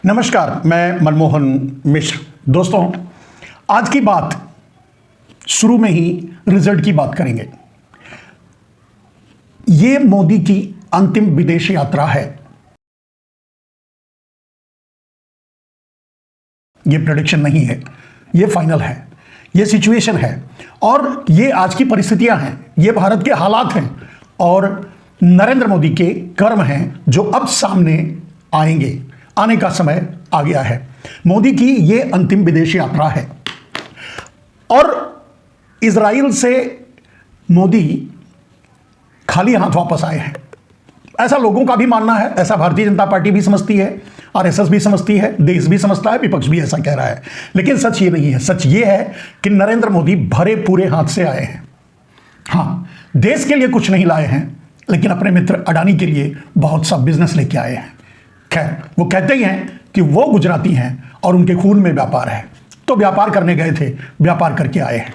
नमस्कार, मैं मनमोहन मिश्र। दोस्तों, आज की बात शुरू में ही रिजल्ट की बात करेंगे। ये मोदी की अंतिम विदेश यात्रा है। ये प्रेडिक्शन नहीं है, ये फाइनल है, ये सिचुएशन है और ये आज की परिस्थितियां हैं, ये भारत के हालात हैं और नरेंद्र मोदी के कर्म हैं जो अब सामने आएंगे। आने का समय आ गया है। मोदी की ये अंतिम विदेश यात्रा है और इजराइल से मोदी खाली हाथ वापस आए हैं, ऐसा लोगों का भी मानना है, ऐसा भारतीय जनता पार्टी भी समझती है, आरएसएस भी समझती है, देश भी समझता है, विपक्ष भी ऐसा कह रहा है। लेकिन सच ये नहीं है। सच ये है कि नरेंद्र मोदी भरे पूरे हाथ से आए हैं। हाँ, देश के लिए कुछ नहीं लाए हैं, लेकिन अपने मित्र अडानी के लिए बहुत सा बिजनेस लेके आए हैं। खैर, वो कहते ही हैं कि वो गुजराती हैं और उनके खून में व्यापार है, तो व्यापार करने गए थे, व्यापार करके आए हैं।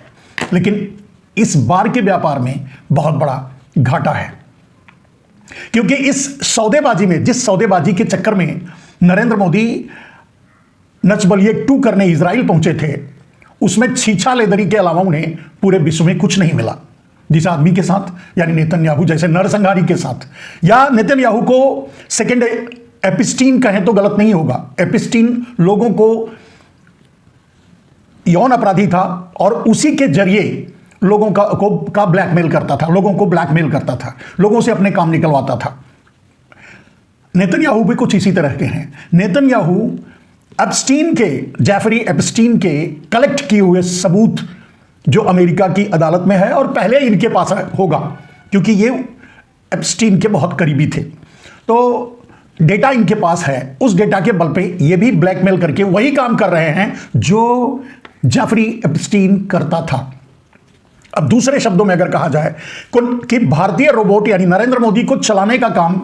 लेकिन इस बार के व्यापार में बहुत बड़ा घाटा है, क्योंकि इस सौदेबाजी में, जिस सौदेबाजी के चक्कर में नरेंद्र मोदी नचबलिए 2 करने इजराइल पहुंचे थे, उसमें छीछा लेदरी के अलावा उन्हें पूरे विश्व में कुछ नहीं मिला। जिस आदमी के साथ, यानी नेतन्याहू जैसे नरसंहारी के साथ, या नेतन्याहू को सेकेंड एपिस्टीन कहें तो गलत नहीं होगा। एपिस्टीन लोगों को यौन अपराधी था और उसी के जरिए लोगों का ब्लैकमेल करता था, लोगों को ब्लैकमेल करता था, लोगों से अपने काम निकलवाता था। नेतन्याहू भी कुछ इसी तरह के हैं। नेतन्याहू जेफरी एप्स्टीन के कलेक्ट किए हुए सबूत जो अमेरिका की अदालत में है और पहले इनके पास होगा, क्योंकि ये एप्स्टीन के बहुत करीबी थे, तो डेटा इनके पास है। उस डेटा के बल पे ये भी ब्लैकमेल करके वही काम कर रहे हैं जो जेफरी एप्स्टीन करता था। अब दूसरे शब्दों में अगर कहा जाए कि भारतीय रोबोट यानी नरेंद्र मोदी को चलाने का काम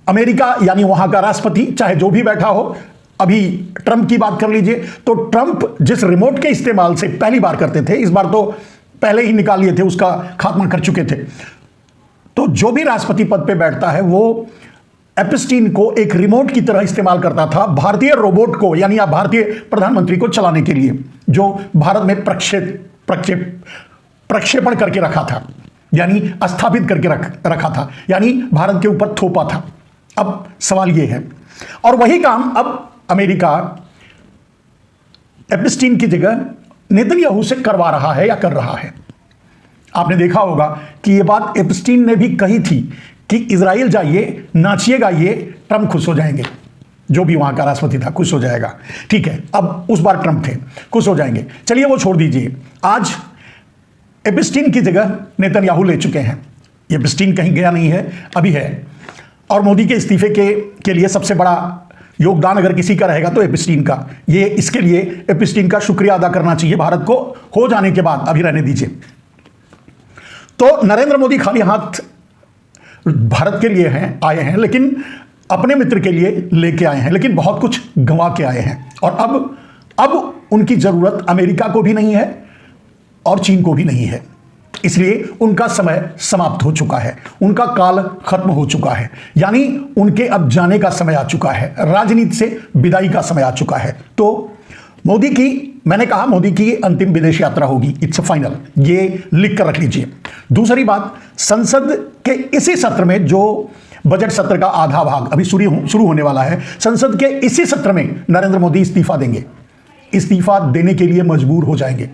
अमेरिका यानी वहां का राष्ट्रपति, चाहे जो भी बैठा हो, अभी ट्रंप की बात कर लीजिए, तो ट्रंप जिस रिमोट के इस्तेमाल से पहली बार करते थे, इस बार तो पहले ही निकाल लिए थे, उसका खात्मा कर चुके थे, तो जो भी राष्ट्रपति पद पे बैठता है वो एप्स्टीन को एक रिमोट की तरह इस्तेमाल करता था भारतीय रोबोट को, यानी आप भारतीय प्रधानमंत्री को चलाने के लिए, जो भारत में प्रक्षेपण करके रखा था, यानी स्थापित करके रखा था, यानी भारत के ऊपर थोपा था। अब सवाल यह है, और वही काम अब अमेरिका एप्स्टीन की जगह नेतन्याहू से करवा रहा है या कर रहा है। आपने देखा होगा कि यह बात एप्स्टीन ने भी कही थी कि इजराइल जाइए, नाचिए गाइए, ट्रंप खुश हो जाएंगे, जो भी वहां का राष्ट्रपति था खुश हो जाएगा। ठीक है, अब उस बार ट्रंप थे, खुश हो जाएंगे, चलिए वो छोड़ दीजिए। आज एप्स्टीन की जगह नेतन्याहू ले चुके हैं। एप्स्टीन कहीं गया नहीं है, अभी है, और मोदी के इस्तीफे के लिए सबसे बड़ा योगदान अगर किसी का रहेगा तो एप्स्टीन का। ये इसके लिए एप्स्टीन का शुक्रिया अदा करना चाहिए भारत को, हो जाने के बाद, अभी रहने दीजिए। तो नरेंद्र मोदी खाली हाथ भारत के लिए आए हैं, लेकिन अपने मित्र के लिए लेके आए हैं, लेकिन बहुत कुछ गंवा के आए हैं। और अब उनकी जरूरत अमेरिका को भी नहीं है और चीन को भी नहीं है, इसलिए उनका समय समाप्त हो चुका है, उनका काल खत्म हो चुका है, यानी उनके अब जाने का समय आ चुका है, राजनीति से विदाई का समय आ चुका है। तो मोदी की, मैंने कहा मोदी की अंतिम विदेश यात्रा होगी, इट्स फाइनल, ये लिख कर रख लीजिए। दूसरी बात, संसद के इसी सत्र में, जो बजट सत्र का आधा भाग अभी शुरू होने वाला है, संसद के इसी सत्र में नरेंद्र मोदी इस्तीफा देंगे, इस्तीफा देने के लिए मजबूर हो जाएंगे,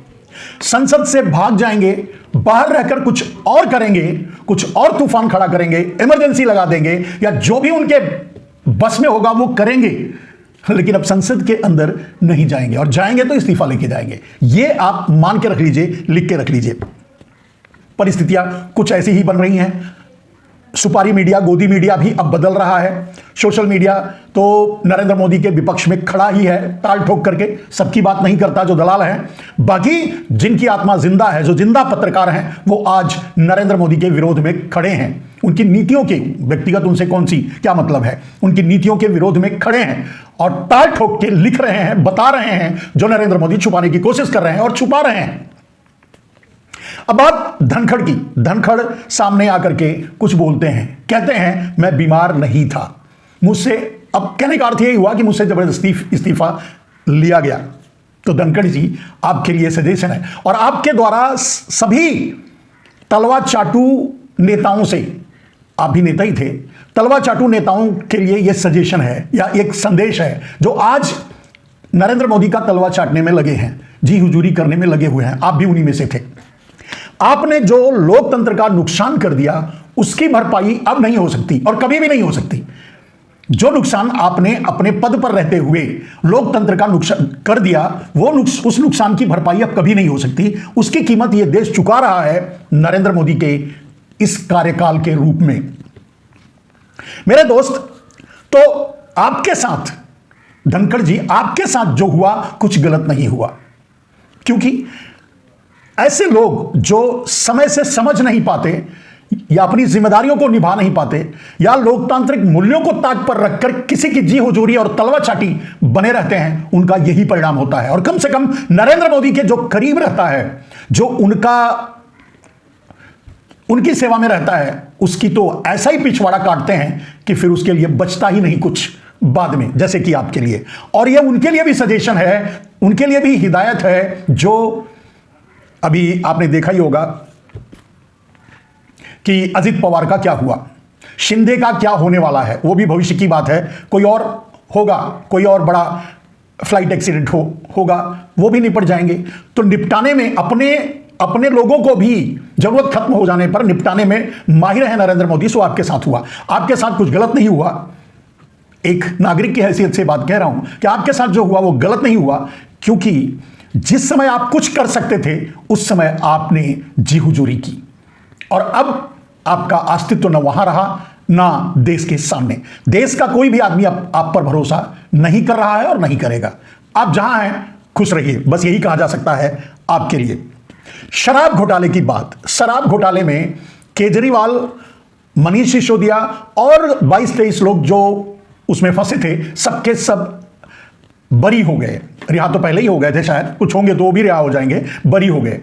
संसद से भाग जाएंगे, बाहर रहकर कुछ और करेंगे, कुछ और तूफान खड़ा करेंगे, इमरजेंसी लगा देंगे, या जो भी उनके बस में होगा वो करेंगे, लेकिन अब संसद के अंदर नहीं जाएंगे, और जाएंगे तो इस्तीफा लेके जाएंगे। ये आप मान के रख लीजिए, लिख के रख लीजिए। परिस्थितियां कुछ ऐसी ही बन रही हैं। सुपारी मीडिया, गोदी मीडिया भी अब बदल रहा है। सोशल मीडिया तो नरेंद्र मोदी के विपक्ष में खड़ा ही है, ताल ठोक करके, सबकी बात नहीं करता जो दलाल हैं। बाकी जिनकी आत्मा जिंदा है, जो जिंदा पत्रकार हैं, वो आज नरेंद्र मोदी के विरोध में खड़े हैं। उनकी नीतियों के, व्यक्तिगत उनसे कौन सी क्या मतलब है, उनकी नीतियों के विरोध में खड़े हैं और ताल ठोक के लिख रहे हैं, बता रहे हैं जो नरेंद्र मोदी छुपाने की कोशिश कर रहे हैं और छुपा रहे हैं। अब बात धनखड़ की। धनखड़ सामने आकर के कुछ बोलते हैं, कहते हैं मैं बीमार नहीं था, मुझसे अब कहने का अर्थ यही हुआ कि मुझसे जबरदस्ती इस्तीफा लिया गया। तो धनखड़ जी, आपके लिए सजेशन है, और आपके द्वारा सभी तलवा चाटू नेताओं से, आप भी नेता ही थे, तलवा चाटू नेताओं के लिए यह सजेशन है या एक संदेश है, जो आज नरेंद्र मोदी का तलवा चाटने में लगे हैं, जी हुजूरी करने में लगे हुए हैं, आप भी उन्हीं में से थे। आपने जो लोकतंत्र का नुकसान कर दिया, उसकी भरपाई अब नहीं हो सकती और कभी भी नहीं हो सकती। जो नुकसान आपने अपने पद पर रहते हुए लोकतंत्र का नुकसान कर दिया, उस नुकसान की भरपाई अब कभी नहीं हो सकती। उसकी कीमत यह देश चुका रहा है नरेंद्र मोदी के इस कार्यकाल के रूप में। मेरे दोस्त, तो आपके साथ धनखड़ जी, आपके साथ जो हुआ कुछ गलत नहीं हुआ, क्योंकि ऐसे लोग जो समय से समझ नहीं पाते या अपनी जिम्मेदारियों को निभा नहीं पाते या लोकतांत्रिक मूल्यों को ताक पर रखकर किसी की जी हुजूरी और तलवा चाटी बने रहते हैं, उनका यही परिणाम होता है। और कम से कम नरेंद्र मोदी के जो करीब रहता है, जो उनकी सेवा में रहता है, उसकी तो ऐसा ही पिछवाड़ा काटते हैं कि फिर उसके लिए बचता ही नहीं कुछ बाद में, जैसे कि आपके लिए। और यह उनके लिए भी सजेशन है, उनके लिए भी हिदायत है, जो अभी आपने देखा ही होगा कि अजित पवार का क्या हुआ, शिंदे का क्या होने वाला है, वो भी भविष्य की बात है। कोई और होगा, कोई और बड़ा फ्लाइट एक्सीडेंट होगा, वो भी निपट जाएंगे। तो निपटाने में अपने लोगों को भी जरूरत खत्म हो जाने पर निपटाने में माहिर है नरेंद्र मोदी। सो आपके साथ हुआ, आपके साथ कुछ गलत नहीं हुआ। एक नागरिक की हैसियत से बात कह रहा हूं कि आपके साथ जो हुआ वो गलत नहीं हुआ, क्योंकि जिस समय आप कुछ कर सकते थे उस समय आपने जी हुजूरी की, और अब आपका अस्तित्व न वहां रहा ना देश के सामने। देश का कोई भी आदमी आप पर भरोसा नहीं कर रहा है और नहीं करेगा। आप जहां हैं खुश रहिए, बस यही कहा जा सकता है आपके लिए। शराब घोटाले की बात, शराब घोटाले में केजरीवाल, मनीष सिसोदिया और 22-23 लोग जो उसमें फंसे थे, सबके सब बरी हो गए। रिहा तो पहले ही हो गए थे, शायद कुछ होंगे तो भी रिहा हो जाएंगे, बरी हो गए,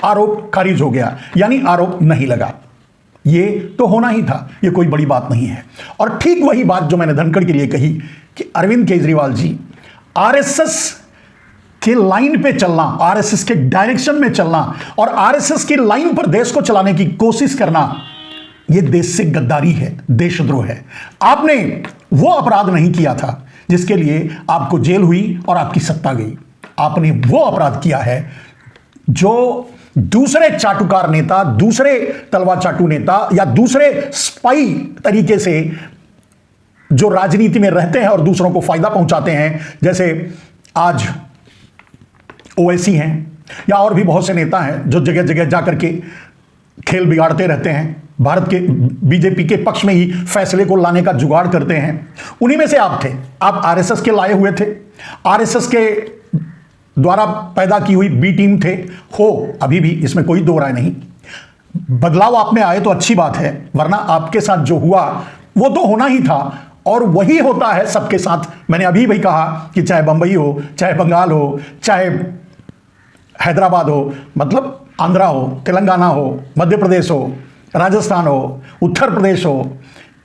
आरोप खारिज हो गया, यानी आरोप नहीं लगा। ये तो होना ही था, ये कोई बड़ी बात नहीं है। और ठीक वही बात जो मैंने धनखड़ के लिए कही कि अरविंद केजरीवाल जी, आरएसएस के लाइन पे चलना, आरएसएस के डायरेक्शन में चलना और आरएसएस की लाइन पर देश को चलाने की कोशिश करना, यह देश से गद्दारी है, देशद्रोह है। आपने वो अपराध नहीं किया था जिसके लिए आपको जेल हुई और आपकी सत्ता गई। आपने वो अपराध किया है जो दूसरे चाटुकार नेता, दूसरे तलवा चाटू नेता या दूसरे स्पाई तरीके से जो राजनीति में रहते हैं और दूसरों को फायदा पहुंचाते हैं, जैसे आज ओवैसी हैं या और भी बहुत से नेता हैं जो जगह जगह जाकर के खेल बिगाड़ते रहते हैं, भारत के बीजेपी के पक्ष में ही फैसले को लाने का जुगाड़ करते हैं। उन्हीं में से आप थे। आप आरएसएस के लाए हुए थे, आरएसएस के द्वारा पैदा की हुई बी टीम थे, हो अभी भी, इसमें कोई दो राय नहीं। बदलाव आप में आए तो अच्छी बात है, वरना आपके साथ जो हुआ वो तो होना ही था और वही होता है सबके साथ। मैंने अभी भी कहा कि चाहे बंबई हो, चाहे बंगाल हो, चाहे हैदराबाद हो, मतलब आंध्रा हो, तेलंगाना हो, मध्य प्रदेश हो, राजस्थान हो, उत्तर प्रदेश हो,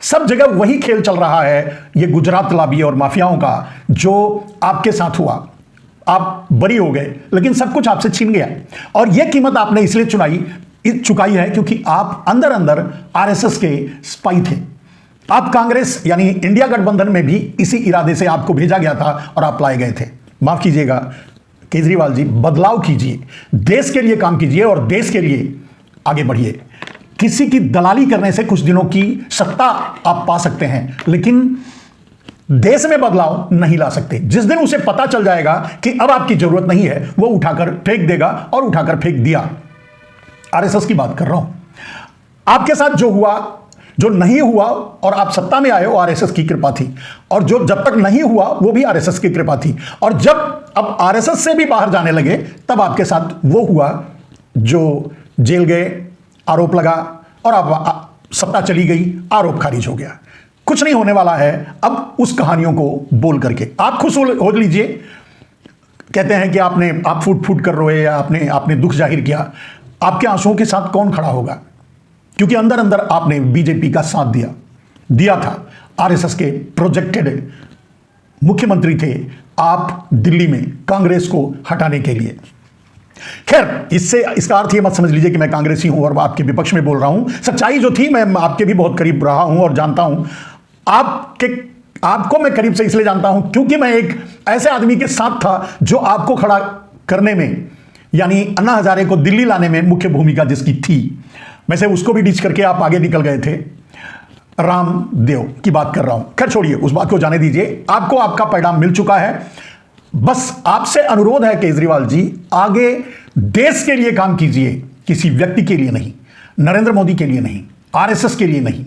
सब जगह वही खेल चल रहा है, ये गुजरात लाबी और माफियाओं का, जो आपके साथ हुआ। आप बरी हो गए, लेकिन सब कुछ आपसे छीन गया और यह कीमत आपने इसलिए चुकाई है क्योंकि आप अंदर अंदर आरएसएस के स्पाई थे। आप कांग्रेस यानी इंडिया गठबंधन में भी इसी इरादे से आपको भेजा गया था और आप लाए गए थे। माफ कीजिएगा केजरीवाल जी, बदलाव कीजिए, देश के लिए काम कीजिए और देश के लिए आगे बढ़िए। किसी की दलाली करने से कुछ दिनों की सत्ता आप पा सकते हैं, लेकिन देश में बदलाव नहीं ला सकते। जिस दिन उसे पता चल जाएगा कि अब आपकी जरूरत नहीं है, वो उठाकर फेंक देगा और उठाकर फेंक दिया। आरएसएस की बात कर रहा हूं। आपके साथ जो हुआ, जो नहीं हुआ और आप सत्ता में आए, वो आरएसएस की कृपा थी, और जो जब तक नहीं हुआ वो भी आरएसएस की कृपा थी। और जब अब आरएसएस से भी बाहर जाने लगे, तब आपके साथ वो हुआ जो जेल गए, आरोप लगा और आप सत्ता चली गई, आरोप खारिज हो गया। कुछ नहीं होने वाला है अब उस कहानियों को बोल करके। आप खुश हो लीजिए। कहते हैं कि आप फूट फूट कर रोए या आपने दुख जाहिर किया। आपके आंसुओं के साथ कौन खड़ा होगा? क्योंकि अंदर अंदर आपने बीजेपी का साथ दिया था। आरएसएस के प्रोजेक्टेड मुख्यमंत्री थे आप दिल्ली में कांग्रेस को हटाने के लिए। खैर, इसका अर्थ ये मत समझ लीजिए कि मैं कांग्रेसी हूं और आपके विपक्ष में बोल रहा हूं। सच्चाई जो थी, मैं आपके भी बहुत करीब रहा हूं और जानता हूं। आपको मैं करीब से इसलिए जानता हूं क्योंकि मैं एक ऐसे आदमी के साथ था जो आपको खड़ा करने में, यानी अन्ना हजारे को दिल्ली लाने में मुख्य भूमिका जिसकी थी। वैसे उसको भी डिच करके आप आगे निकल गए थे। रामदेव की बात कर रहा हूं। खैर छोड़िए, उस बात को जाने दीजिए। आपको आपका परिणाम मिल चुका है। बस आपसे अनुरोध है केजरीवाल जी, आगे देश के लिए काम कीजिए, किसी व्यक्ति के लिए नहीं, नरेंद्र मोदी के लिए नहीं, आरएसएस के लिए नहीं।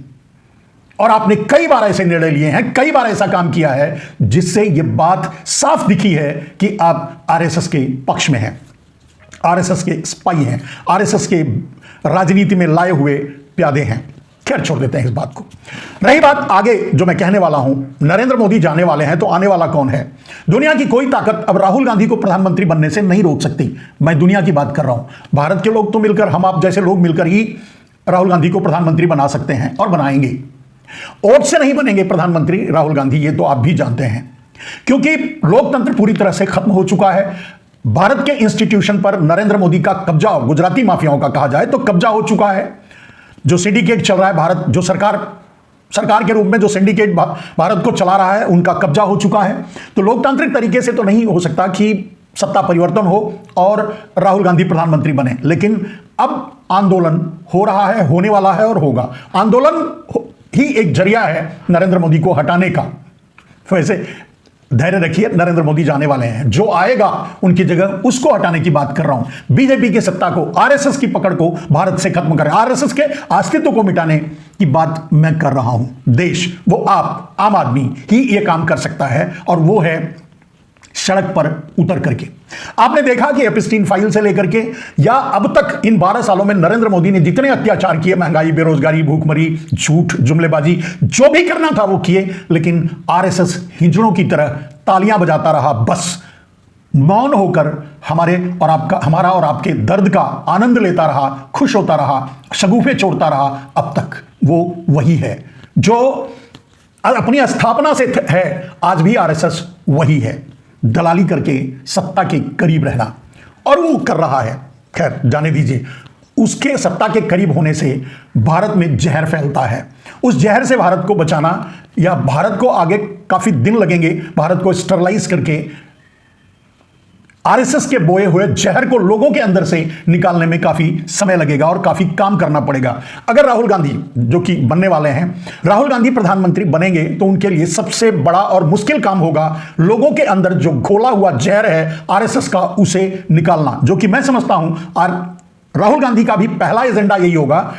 और आपने कई बार ऐसे निर्णय लिए हैं, कई बार ऐसा काम किया है जिससे यह बात साफ दिखी है कि आप आरएसएस के पक्ष में हैं, आरएसएस के स्पाई हैं, आरएसएस के राजनीति में लाए हुए प्यादे हैं। खैर छोड़ देते हैं इस बात को। रही बात आगे जो मैं कहने वाला हूं, नरेंद्र मोदी जाने वाले हैं तो आने वाला कौन है? दुनिया की कोई ताकत अब राहुल गांधी को प्रधानमंत्री बनने से नहीं रोक सकती। मैं दुनिया की बात कर रहा हूं। भारत के लोग तो मिलकर, हम आप जैसे लोग मिलकर ही राहुल गांधी को प्रधानमंत्री बना सकते हैं और बनाएंगे। वोट से नहीं बनेंगे प्रधानमंत्री राहुल गांधी, ये तो आप भी जानते हैं, क्योंकि लोकतंत्र पूरी तरह से खत्म हो चुका है। भारत के इंस्टीट्यूशन पर नरेंद्र मोदी का कब्जा, गुजराती माफियाओं का कहा जाए तो कब्जा हो चुका है। जो सिंडिकेट चल रहा है भारत, जो सरकार के रूप में जो सिंडिकेट भारत को चला रहा है, उनका कब्जा हो चुका है। तो लोकतांत्रिक तरीके से तो नहीं हो सकता कि सत्ता परिवर्तन हो और राहुल गांधी प्रधानमंत्री बने, लेकिन अब आंदोलन हो रहा है, होने वाला है और होगा। आंदोलन ही एक जरिया है नरेंद्र मोदी को हटाने का। वैसे धैर्य रखिए, नरेंद्र मोदी जाने वाले हैं, जो आएगा उनकी जगह उसको हटाने की बात कर रहा हूं। बीजेपी की सत्ता को, आरएसएस की पकड़ को भारत से खत्म करें, आरएसएस के अस्तित्व को मिटाने की बात मैं कर रहा हूं। देश, वो आप आम आदमी ही ये काम कर सकता है, और वो है सड़क पर उतर करके। आपने देखा कि एप्स्टीन फाइल से लेकर के या अब तक इन 12 सालों में नरेंद्र मोदी ने जितने अत्याचार किए, महंगाई, बेरोजगारी, भूखमरी, झूठ, जुमलेबाजी, जो भी करना था वो किए, लेकिन आरएसएस हिंजड़ों की तरह तालियां बजाता रहा, बस मौन होकर हमारा और आपके दर्द का आनंद लेता रहा, खुश होता रहा, शगुफे छोड़ता रहा। अब तक वो वही है जो अपनी स्थापना से है, आज भी आरएसएस वही है, दलाली करके सत्ता के करीब रहना, और वो कर रहा है। खैर जाने दीजिए, उसके सत्ता के करीब होने से भारत में जहर फैलता है। उस जहर से भारत को बचाना, या भारत को आगे काफी दिन लगेंगे भारत को स्टरलाइज करके आरएसएस के बोए हुए जहर को लोगों के अंदर से निकालने में काफी समय लगेगा और काफी काम करना पड़ेगा। अगर राहुल गांधी, जो कि बनने वाले हैं, राहुल गांधी प्रधानमंत्री बनेंगे तो उनके लिए सबसे बड़ा और मुश्किल काम होगा लोगों के अंदर जो घोला हुआ जहर है आरएसएस का, उसे निकालना, जो कि मैं समझता हूं राहुल गांधी का भी पहला एजेंडा यही होगा।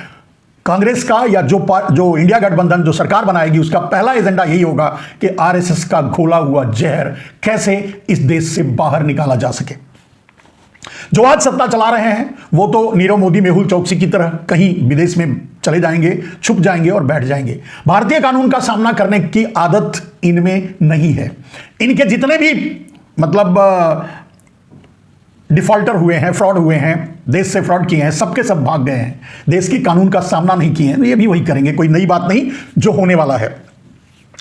कांग्रेस का या जो इंडिया गठबंधन जो सरकार बनाएगी, उसका पहला एजेंडा यही होगा कि आरएसएस का घोला हुआ जहर कैसे इस देश से बाहर निकाला जा सके। जो आज सत्ता चला रहे हैं वो तो नीरव मोदी, मेहुल चौकसी की तरह कहीं विदेश में चले जाएंगे, छुप जाएंगे और बैठ जाएंगे। भारतीय कानून का सामना करने की आदत इनमें नहीं है। इनके जितने भी डिफॉल्टर हुए हैं, फ्रॉड हुए हैं, देश से फ्रॉड किए हैं, सबके सब भाग गए हैं, देश के कानून का सामना नहीं किए हैं। ये भी वही करेंगे, कोई नई बात नहीं जो होने वाला है।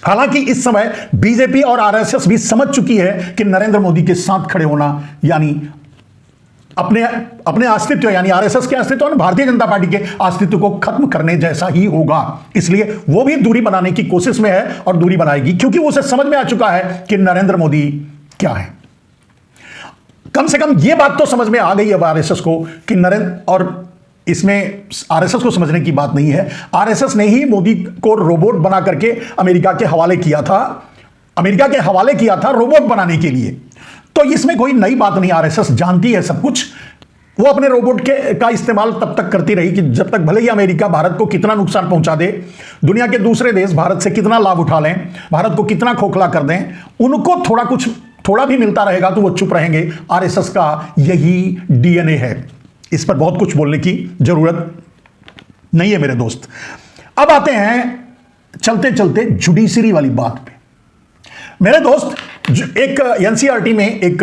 हालांकि इस समय बीजेपी और आरएसएस भी समझ चुकी है कि नरेंद्र मोदी के साथ खड़े होना यानी अपने अस्तित्व, यानी आरएसएस के अस्तित्व और भारतीय जनता पार्टी के अस्तित्व को खत्म करने जैसा ही होगा। इसलिए वो भी दूरी बनाने की कोशिश में है और दूरी बनाएगी, क्योंकि उसे समझ में आ चुका है कि नरेंद्र मोदी क्या है। कम से कम ये बात तो समझ में आ गई अब आरएसएस को कि और इसमें आरएसएस को समझने की बात नहीं है, आरएसएस ने ही मोदी को रोबोट बना करके अमेरिका के हवाले किया था रोबोट बनाने के लिए। तो इसमें कोई नई बात नहीं, आरएसएस जानती है सब कुछ। वो अपने रोबोट का इस्तेमाल तब तक करती रही कि जब तक, भले ही अमेरिका भारत को कितना नुकसान पहुंचा दे, दुनिया के दूसरे देश भारत से कितना लाभ उठा लें, भारत को कितना खोखला कर दें, उनको थोड़ा भी मिलता रहेगा तो वो चुप रहेंगे। आरएसएस का यही डीएनए है। इस पर बहुत कुछ बोलने की जरूरत नहीं है मेरे दोस्त। अब आते हैं चलते चलते जुडिशरी वाली बात पे। मेरे दोस्त, एक एनसीईआरटी में एक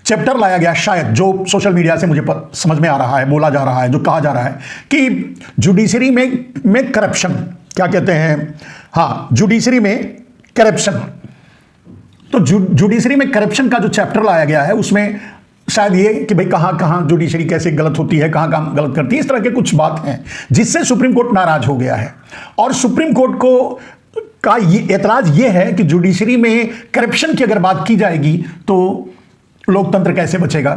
चैप्टर लाया गया शायद, जो सोशल मीडिया से मुझे समझ में आ रहा है, बोला जा रहा है, जो कहा जा रहा है कि जुडिशरी में करप्शन, क्या कहते हैं, हाँ, जुडिशरी में करप्शन। तो जुडिशरी में करप्शन का जो चैप्टर लाया गया है उसमें शायद ये कि भाई कहां कहां जुडिशरी कैसे गलत होती है, कहां कहां गलत करती है, इस तरह के कुछ बात हैं जिससे सुप्रीम कोर्ट नाराज हो गया है। और सुप्रीम कोर्ट को का ये एतराज ये है कि जुडिशरी में करप्शन की अगर बात की जाएगी तो लोकतंत्र कैसे बचेगा,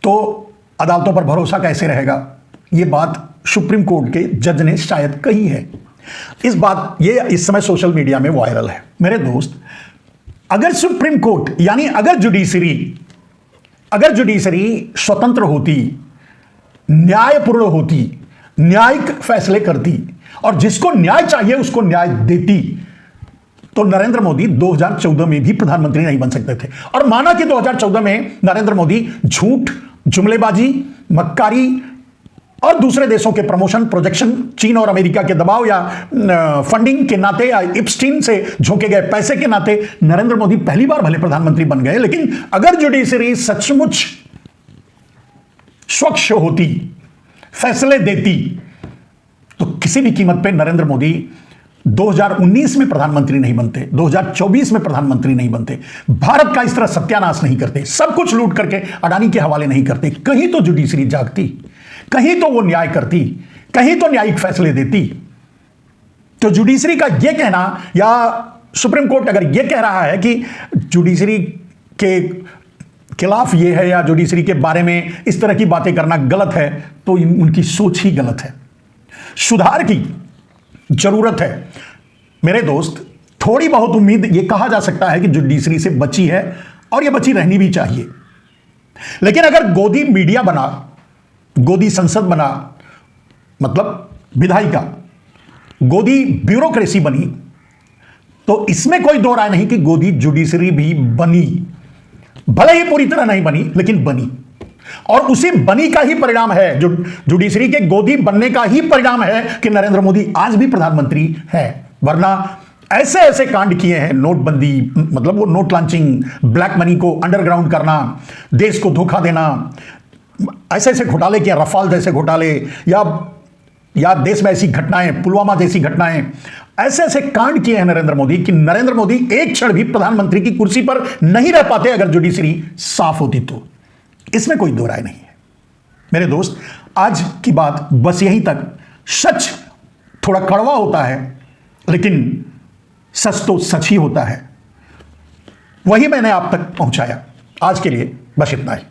तो अदालतों पर भरोसा कैसे रहेगा। ये बात सुप्रीम कोर्ट के जज ने शायद कही है। ये इस समय सोशल मीडिया में वायरल है। मेरे दोस्त, अगर सुप्रीम कोर्ट यानी अगर जुडिशरी स्वतंत्र होती, न्यायपूर्ण होती, न्यायिक फैसले करती और जिसको न्याय चाहिए उसको न्याय देती, तो नरेंद्र मोदी 2014 में भी प्रधानमंत्री नहीं बन सकते थे। और माना कि 2014 में नरेंद्र मोदी झूठ, जुमलेबाजी, मक्कारी और दूसरे देशों के प्रमोशन, प्रोजेक्शन, चीन और अमेरिका के दबाव या फंडिंग के नाते या इप्स्टीन से झोंके गए पैसे के नाते नरेंद्र मोदी पहली बार भले प्रधानमंत्री बन गए, लेकिन अगर जुडिशरी सचमुच स्वच्छ होती, फैसले देती, तो किसी भी कीमत पे नरेंद्र मोदी 2019 में प्रधानमंत्री नहीं बनते, 2024 में प्रधानमंत्री नहीं बनते, भारत का इस तरह सत्यानाश नहीं करते, सब कुछ लूट करके अडानी के हवाले नहीं करते। कहीं तो जुडिशरी जागती, कहीं तो वो न्याय करती, कहीं तो न्यायिक फैसले देती। तो जुडिशरी का यह कहना या सुप्रीम कोर्ट अगर यह कह रहा है कि जुडिशरी के खिलाफ यह है या जुडिशरी के बारे में इस तरह की बातें करना गलत है, तो उनकी सोच ही गलत है। सुधार की जरूरत है। मेरे दोस्त, थोड़ी बहुत उम्मीद यह कहा जा सकता है कि जुडिशरी से बची है और यह बची रहनी भी चाहिए। लेकिन अगर गोदी मीडिया बना, गोदी संसद बना, मतलब विधायिका, गोदी ब्यूरोक्रेसी बनी, तो इसमें कोई दो राय नहीं कि गोदी जुडिशरी भी बनी। भले ही पूरी तरह नहीं बनी, लेकिन बनी। और उसी बनी का ही परिणाम है, जो जुडिशरी के गोदी बनने का ही परिणाम है कि नरेंद्र मोदी आज भी प्रधानमंत्री है। वरना ऐसे ऐसे कांड किए हैं, नोटबंदी, मतलब वो नोट लॉन्चिंग, ब्लैक मनी को अंडरग्राउंड करना, देश को धोखा देना, ऐसे ऐसे घोटाले किए, रफाल जैसे घोटाले या देश में ऐसी घटनाएं, पुलवामा जैसी घटनाएं, ऐसे ऐसे कांड किए हैं नरेंद्र मोदी कि नरेंद्र मोदी एक क्षण भी प्रधानमंत्री की कुर्सी पर नहीं रह पाते अगर जुडिशरी साफ होती तो। इसमें कोई दो राय नहीं है। मेरे दोस्त, आज की बात बस यहीं तक। सच थोड़ा कड़वा होता है, लेकिन सच तो सच ही होता है। वही मैंने आप तक पहुंचाया। आज के लिए बस इतना ही।